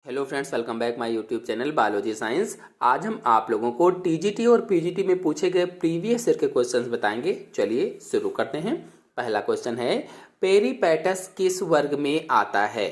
Hello friends, welcome back my YouTube channel biology science. आज हम आप लोगों को टीजीटी और पीजीटी में पूछे गए प्रीवियस ईयर के क्वेश्चंस बताएंगे। चलिए शुरू करते हैं। पहला क्वेश्चन है, पेरीपेटस किस वर्ग में आता है?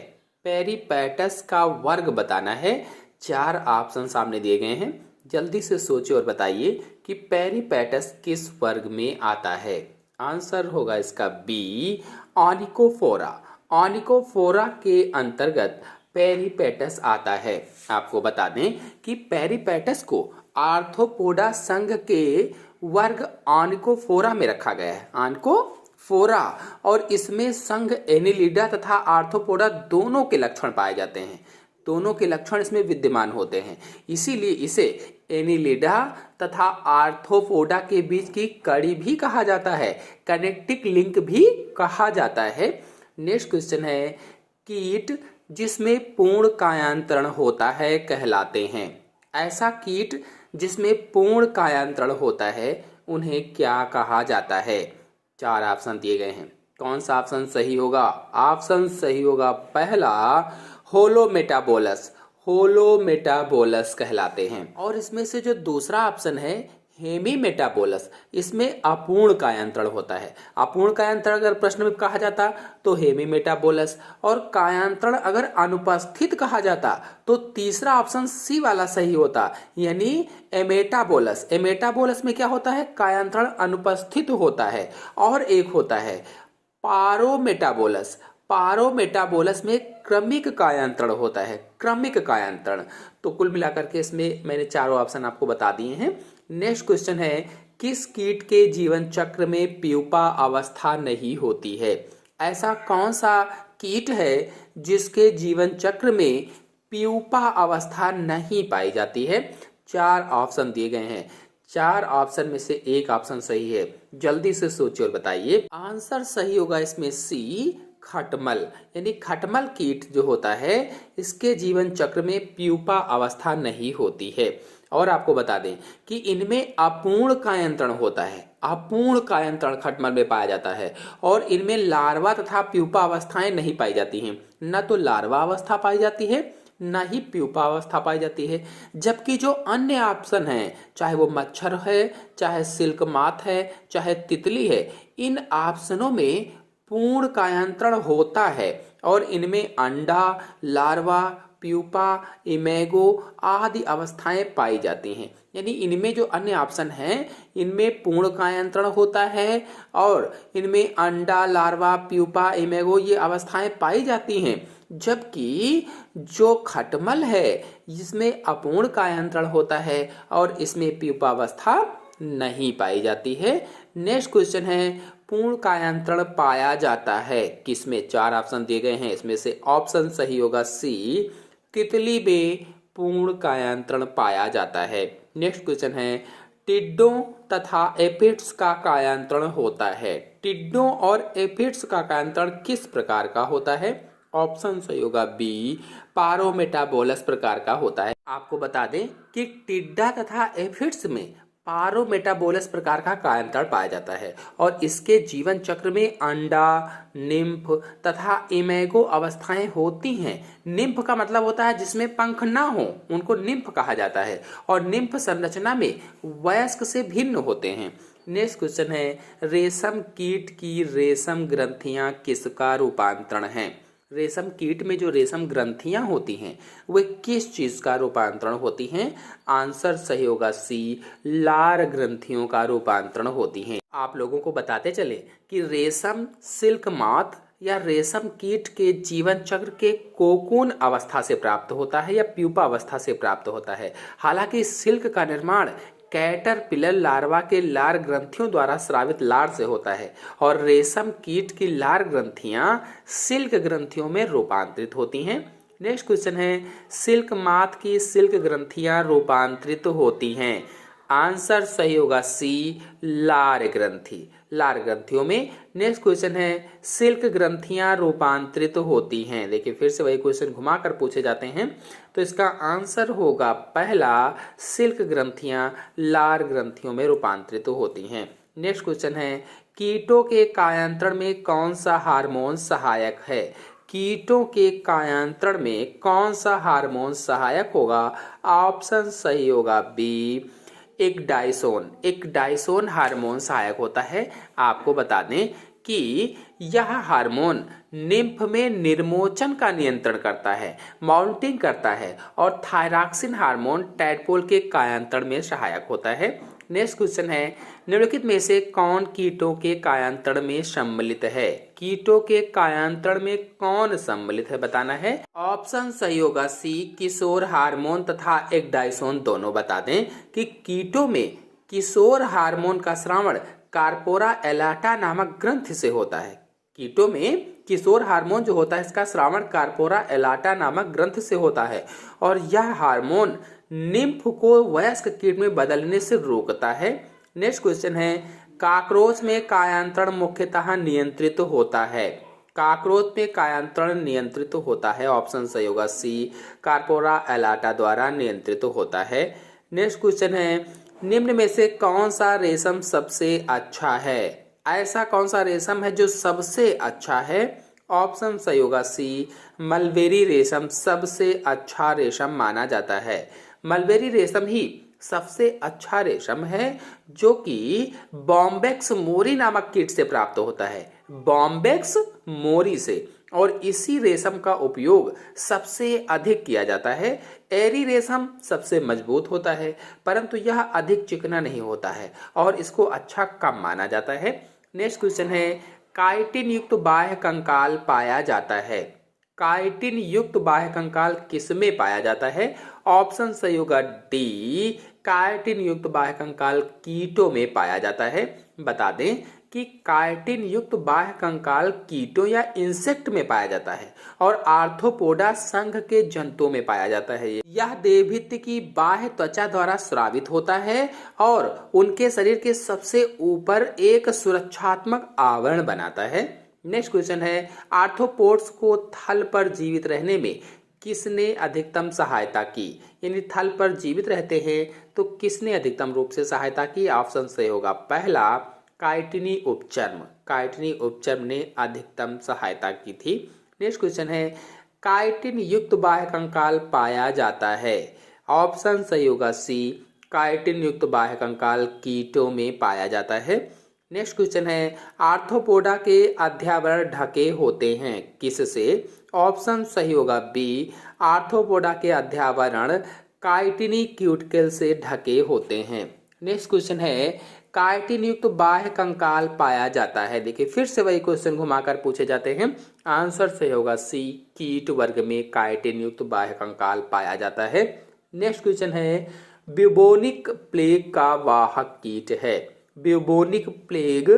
पेरीपेटस का वर्ग बताना है। 4 ऑप्शन सामने दिए गए हैं, जल्दी से सोचिए और बताइए कि पेरीपेटस किस वर्ग में आता है। आंसर होगा इसका बी, ऑनिकोफोरा। ऑनिकोफोरा के अंतर्गत पेरीपेटस आता है। आपको बता दें कि पेरीपेटस को आर्थ्रोपोडा संघ के वर्ग ऑनिकोफोरा में रखा गया है। ऑनिकोफोरा, और इसमें संघ एनिलिडा तथा आर्थ्रोपोडा दोनों के लक्षण पाए जाते हैं। दोनों के लक्षण इसमें विद्यमान होते हैं, इसीलिए इसे एनिलिडा तथा आर्थ्रोपोडा के बीच की कड़ी भी कहा जाता है, कनेक्टिंग लिंक भी कहा जाता है। नेक्स्ट क्वेश्चन है, कीट जिसमें पूर्ण कायांतरण होता है कहलाते हैं। ऐसा कीट जिसमें पूर्ण कायांतरण होता है उन्हें क्या कहा जाता है? 4 ऑप्शन दिए गए हैं, कौन सा ऑप्शन सही होगा? ऑप्शन सही होगा पहला, होलोमेटाबोलस। होलोमेटाबोलस कहलाते हैं। और इसमें से जो दूसरा ऑप्शन है हेमीमेटाबोलस, इसमें अपूर्ण कायांतरण होता है। अपूर्ण कायांतरण अगर प्रश्न में कहा जाता तो हेमीमेटाबोलस, और कायांतरण अगर अनुपस्थित कहा जाता तो तीसरा ऑप्शन सी वाला सही होता, यानी एमेटाबोलस। एमेटाबोलस में क्या होता है? कायांतरण अनुपस्थित होता है। और एक होता है पारोमेटाबोलस। पारोमेटाबोलस में क्रमिक कायांतरण होता है, क्रमिक कायांतरण। तो कुल मिलाकर के इसमें मैंने चारों ऑप्शन आपको बता दिए हैं। नेक्स्ट क्वेश्चन है, किस कीट के जीवन चक्र में प्यूपा अवस्था नहीं होती है? ऐसा कौन सा कीट है जिसके जीवन चक्र में प्यूपा अवस्था नहीं पाई जाती है? 4 ऑप्शन दिए गए हैं, 4 ऑप्शन में से एक ऑप्शन सही है। जल्दी से सोचिए और बताइए। आंसर सही होगा इसमें सी, खटमल। यानी खटमल कीट जो होता है इसके जीवन चक्र में प्यूपा अवस्था नहीं होती है। और आपको बता दें कि इनमें अपूर्ण कायांतरण होता है। अपूर्ण कायांतरण खटमल में पाया जाता है, और इनमें लार्वा तथा प्यूपा अवस्थाएं नहीं पाई जाती हैं। न तो लार्वा अवस्था पाई जाती है, न ही प्यूपा अवस्था पाई जाती है। जबकि जो अन्य ऑप्शन हैं, चाहे वो मच्छर है, चाहे सिल्क माथ है, चाहे तितली है, इन ऑप्शनों में पूर्ण कायांतरण होता है, और इनमें अंडा, लार्वा, प्यूपा, इमेगो आदि अवस्थाएं पाई जाती हैं। यानी इनमें जो अन्य ऑप्शन हैं इनमें पूर्ण कायांतरण होता है, और इनमें अंडा, लार्वा, प्यूपा, इमेगो ये अवस्थाएं पाई जाती हैं। जबकि जो खटमल है इसमें अपूर्ण कायांतरण होता है, और इसमें प्यूपा अवस्था नहीं पाई जाती है। नेक्स्ट क्वेश्चन है, पूर्ण कायांतरण पाया जाता है किसमें? 4 ऑप्शन दिए गए हैं, इसमें से ऑप्शन सही होगा सी, तितली में पूर्ण कायांतरण पाया जाता है। नेक्स्ट क्वेश्चन है, टिड्डों तथा एफिड्स का कायांतरण होता है। टिड्डों और एफिड्स का कायांतरण किस प्रकार का होता है? ऑप्शन सही होगा बी, पारोमेटाबोलस प्रकार का होता है। आपको बता दें कि टिड्डा तथा एफिड्स में पारोमेटाबोलस प्रकार का कायांतरण पाया जाता है, और इसके जीवन चक्र में अंडा, निम्फ तथा इमेगो अवस्थाएं होती हैं। निम्फ का मतलब होता है जिसमें पंख ना हो, उनको निम्फ कहा जाता है, और निम्फ संरचना में वयस्क से भिन्न होते हैं। नेक्स्ट क्वेश्चन है, रेशम कीट की रेशम ग्रंथियां किसका रूपांतरण है? रेशम कीट में जो रेशम ग्रंथियां होती हैं वे किस चीज का रूपांतरण होती हैं? आंसर सही होगा सी, लार ग्रंथियों का रूपांतरण होती हैं। आप लोगों को बताते चले कि रेशम सिल्क मॉथ या रेशम कीट के जीवन चक्र के कोकून अवस्था से प्राप्त होता है या प्यूपा अवस्था से प्राप्त होता है। हालांकि सिल्क का निर्माण कैटरपिलर लार्वा के लार ग्रंथियों द्वारा स्रावित लार से होता है, और रेशम कीट की लार ग्रंथियां सिल्क ग्रंथियों में रूपांतरित होती हैं। नेक्स्ट क्वेश्चन है, सिल्क माथ की सिल्क ग्रंथियां रूपांतरित होती हैं। आंसर सही होगा सी, लार ग्रंथि, लार ग्रंथियों में। नेक्स्ट क्वेश्चन है, सिल्क ग्रंथियां रूपांतरित होती हैं। देखिए फिर से वही क्वेश्चन घुमाकर पूछे जाते हैं, तो इसका आंसर होगा पहला, सिल्क ग्रंथियां लार ग्रंथियों में रूपांतरित होती हैं। नेक्स्ट क्वेश्चन है, कीटों के कायांतरण में कौन सा हार्मोन सहायक है? कीटों के कायांतरण में कौन सा हार्मोन सहायक होगा? ऑप्शन सही होगा बी, एक डाइसोन हार्मोन सहायक होता है। आपको बता दें कि यह हार्मोन निम्फ में निर्मोचन का नियंत्रण करता है, माउंटिंग करता है, और थायरॉक्सिन हार्मोन टैडपोल के कायांतरण में सहायक होता है। नेक्स्ट क्वेश्चन है, निम्नलिखित में से कौन कीटों के कायांतरण में सम्मिलित है? कीटों के कायांतरण में कौन सम्मिलित है बताना है। ऑप्शन सही होगा सी, किशोर हार्मोन तथा एक्डाइसोन दोनों। बता दें कि कीटों में किशोर हार्मोन का स्रावण कार्पोरा एलाटा नामक ग्रंथि से होता है। कीटों में किशोर हार्मोन जो होता है इसका स्रावण कार्पोरा एलाटा नामक ग्रंथि से होता है, और यह हार्मोन निम्फ को वयस्क कीट में बदलने से रोकता है। नेक्स्ट क्वेश्चन है, काकरोच में कायांतरण मुख्यतः नियंत्रित होता है। काकरोच में कायांतरण नियंत्रित होता है। ऑप्शन सही होगा सी, कार्पोरा एलाटा द्वारा नियंत्रित होता है। नेक्स्ट क्वेश्चन है, निम्न में से कौन सा रेशम सबसे अच्छा है? ऐसा कौन सा रेशम है जो सबसे अच्छा है? ऑप्शन सही होगा सी, मलबेरी रेशम सबसे अच्छा रेशम माना जाता है। मलबेरी रेशम ही सबसे अच्छा रेशम है जो कि बॉम्बेक्स मोरी नामक कीट से प्राप्त होता है, बॉम्बेक्स मोरी से, और इसी रेशम का उपयोग सबसे अधिक किया जाता है। एरी रेशम सबसे मजबूत होता है, परंतु यह अधिक चिकना नहीं होता है और इसको अच्छा कम माना जाता है। नेक्स्ट क्वेश्चन है, काइटिन युक्त बाह्य कंकाल पाया जाता है। काइटिन युक्त बाह्य कंकाल किसमें पाया जाता है? ऑप्शन सही होगा डी, काइटिन युक्त बाह्य कंकाल कीटों में पाया जाता है। बता दें कि काइटिन युक्त बाह्य कंकाल कीटों या इंसेक्ट में पाया जाता है और आर्थ्रोपोडा संघ के जंतुओं में पाया जाता है। यह देहभित्ति की बाह्य त्वचा द्वारा स्रावित होता है और उनके शरीर के सबसे ऊपर एक सुरक्षात्मक आवरण बनाता है। नेक्स्ट क्वेश्चन है, आर्थ्रोपोड्स को थल पर जीवित रहने में किसने अधिकतम सहायता की? यानी थल पर जीवित रहते हैं तो किसने अधिकतम रूप से सहायता की? ऑप्शन सही होगा पहला, काइटिनी उपचर्म। काइटिनी उपचर्म ने अधिकतम सहायता की थी। नेक्स्ट क्वेश्चन है, काइटिन युक्त बाह्य कंकाल पाया जाता है। ऑप्शन सही होगा सी, काइटिन युक्त बाह्य कंकाल कीटों में पाया जाता है। नेक्स्ट क्वेश्चन है, आर्थ्रोपोडा के अध्यावरण ढके होते हैं किससे? ऑप्शन सही होगा बी, आर्थ्रोपोडा के अध्यावरण काइटिनी क्यूटिकल से ढके होते हैं। नेक्स्ट क्वेश्चन है, काइटिन युक्त बाह्य कंकाल पाया जाता है। देखिए फिर से वही क्वेश्चन घुमाकर पूछे जाते हैं। आंसर सही होगा सी, कीट वर्ग में काइटिन युक्त बाह्य कंकाल पाया जाता है। नेक्स्ट क्वेश्चन है, ब्यूबोनिक प्लेग का वाहक कीट है। ब्यूबोनिक प्लेग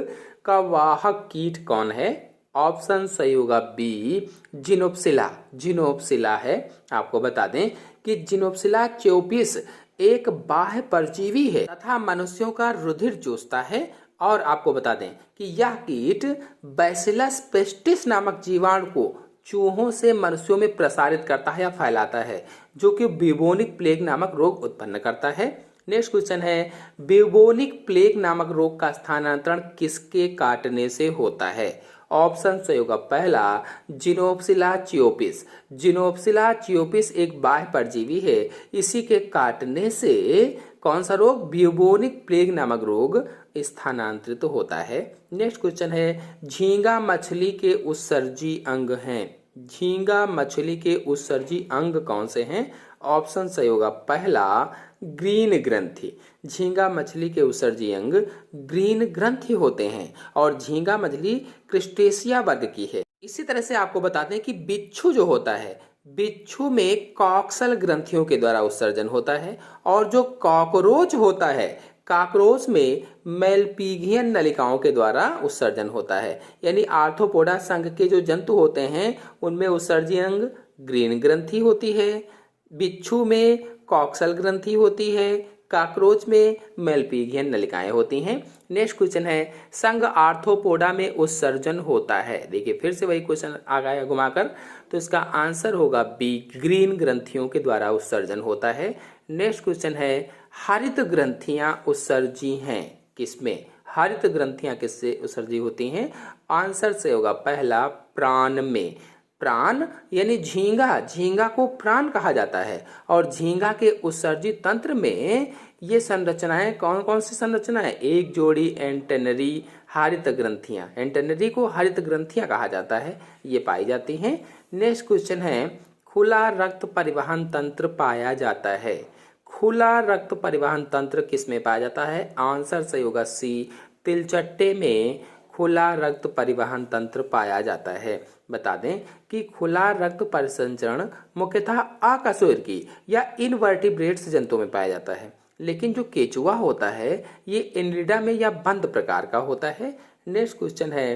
का वाहक कीट कौन है? ऑप्शन सही होगा बी, जिनोप्सिला। जिनोप्सिला है। आपको बता दें कि जिनोप्सिला च्योपिस एक बाह्य परजीवी है तथा मनुष्यों का रुधिर चूसता है, और आपको बता दें कि यह कीट बैसिलस पेस्टिस नामक जीवाणु को चूहों से मनुष्यों में प्रसारित करता है या फैलाता है, जो कि ब्यूबोनिक प्लेग नामक रोग उत्पन्न करता है। नेक्स्ट क्वेश्चन है, ब्यूबोनिक प्लेग नामक रोग का स्थानांतरण किसके काटने से होता है? ऑप्शन सही होगा पहला, जिनोप्सिला च्योपिस। जिनोप्सिला च्योपिस एक बाह्य परजीवी है, इसी के काटने से कौन सा रोग? ब्यूबोनिक प्लेग नामक रोग स्थानांतरित होता है। नेक्स्ट क्वेश्चन है, झींगा मछली के उत्सर्जी अंग हैं। झींगा मछली के उत्सर्जी अंग कौन से हैं? ऑप्शन सही होगा पहला, ग्रीन ग्रंथि। झींगा मछली के उत्सर्जी अंग ग्रीन ग्रंथि होते हैं और झींगा मछली क्रिस्टेशिया वर्ग की है। इसी तरह से आपको बताते हैं कि बिच्छू जो होता है, बिच्छू में कॉक्सल ग्रंथियों के द्वारा उत्सर्जन होता है, और जो कॉकरोच होता है, कॉकरोच में मेलपीगियन नलिकाओं के द्वारा उत्सर्जन होता है। यानी आर्थ्रोपोडा संघ के जो जंतु होते हैं उनमें उत्सर्जी अंग ग्रीन ग्रंथि होती है, बिच्छू में कॉक्सल ग्रंथि होती है, कॉकरोच में मेलपीगियन नलिकाएं होती हैं। नेक्स्ट क्वेश्चन है, संघ आर्थ्रोपोडा में उत्सर्जन होता है। देखिए फिर से वही क्वेश्चन आ गया घुमाकर, तो इसका आंसर होगा बी, ग्रीन ग्रंथियों के द्वारा उत्सर्जन होता है। नेक्स्ट क्वेश्चन है, हरित ग्रंथियां उत्सर्जी हैं किसमें? हरित ग्रंथियां किससे उत्सर्जी होती हैं? आंसर से होगा पहला, प्राण में। प्राण यानी झींगा, झींगा को प्राण कहा जाता है। और झींगा के उत्सर्जी तंत्र में ये संरचनाएं कौन कौन सी संरचनाएं? एक जोड़ी एंटेनरी हरित ग्रंथियां, एंटेनरी को हरित ग्रंथियां कहा जाता है, ये पाई जाती हैं। नेक्स्ट क्वेश्चन है, खुला रक्त परिवहन तंत्र पाया जाता है। खुला रक्त परिवहन तंत्र किस में पाया जाता है? आंसर सही होगा सी, तिलचट्टे में खुला रक्त परिवहन तंत्र पाया जाता है। बता दें कि खुला रक्त परिसंचरण मुख्यतः अकशेरुकी या इनवर्टिब्रेट्स जंतुओं में पाया जाता है, लेकिन जो केचुआ होता है ये एनिलिडा में या बंद प्रकार का होता है। नेक्स्ट क्वेश्चन है,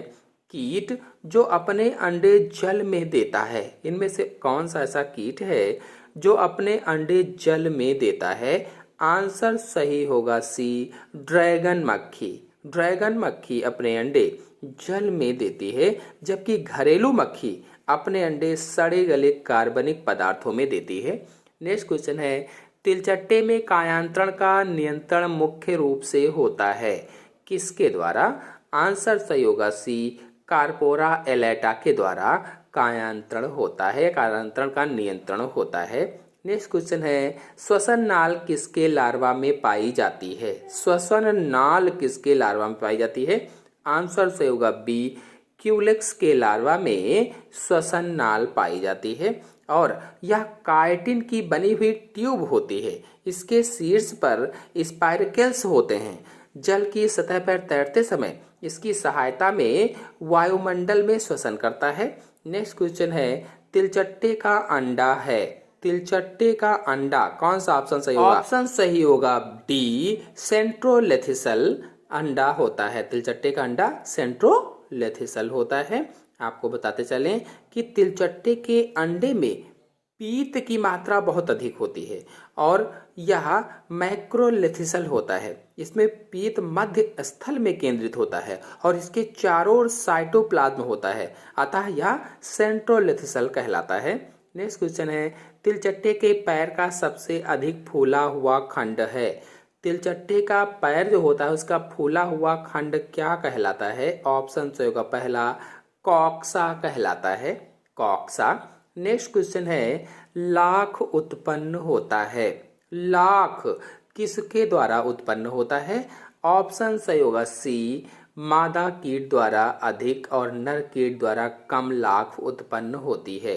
कीट जो अपने अंडे जल में देता है, इनमें से कौन सा ऐसा कीट है जो अपने अंडे जल में देता है? आंसर सही होगा सी, ड्रैगन मक्खी। ड्रैगन मक्खी अपने अंडे जल में देती है, जबकि घरेलू मक्खी अपने अंडे सड़े गले कार्बनिक पदार्थों में देती है। नेक्स्ट क्वेश्चन है, तिलचट्टे में कायांतरण का नियंत्रण मुख्य रूप से होता है, किसके द्वारा? आंसर सही होगा सी, कार्पोरा एलेटा के द्वारा कायांतरण होता है, कायांतरण का नियंत्रण होता है। नेक्स्ट क्वेश्चन है, श्वसन नाल किसके लार्वा में पाई जाती है? श्वसन नाल किसके लार्वा में पाई जाती है? आंसर सही होगा बी, क्यूलेक्स के लार्वा में श्वसन नाल पाई जाती है। और यह काइटिन की बनी हुई ट्यूब होती है, इसके शीर्ष पर स्पाइरकेल्स होते हैं। जल की सतह पर तैरते समय इसकी सहायता में वायुमंडल में श्वसन करता है। नेक्स्ट क्वेश्चन है, तिलचट्टे का अंडा है, तिलचट्टे का अंडा कौन सा ऑप्शन सही होगा? ऑप्शन सही होगा डी, सेंट्रोलेथिसल अंडा होता है। तिलचट्टे का अंडा सेंट्रोलेथिसल होता है। आपको बताते चलें कि तिलचट्टे के अंडे में पीत की मात्रा बहुत अधिक होती है और यह मैक्रोलेथिसल होता है। इसमें पीत मध्य स्थल में केंद्रित होता है और इसके चारों ओर साइटोप्लाज्म होता है, अतः यह सेंट्रोलेथिसल कहलाता है। नेक्स्ट क्वेश्चन है, तिलचट्टे के पैर का सबसे अधिक फूला हुआ खंड है। तिलचट्टे का पैर जो होता है उसका फूला हुआ खंड क्या कहलाता है? ऑप्शन सही होगा पहला, कॉक्सा कहलाता है, कॉक्सा। नेक्स्ट क्वेश्चन है, लाख उत्पन्न होता है, लाख किसके द्वारा उत्पन्न होता है? ऑप्शन सही होगा सी, मादा कीट द्वारा अधिक और नर कीट द्वारा कम लाख उत्पन्न होती है।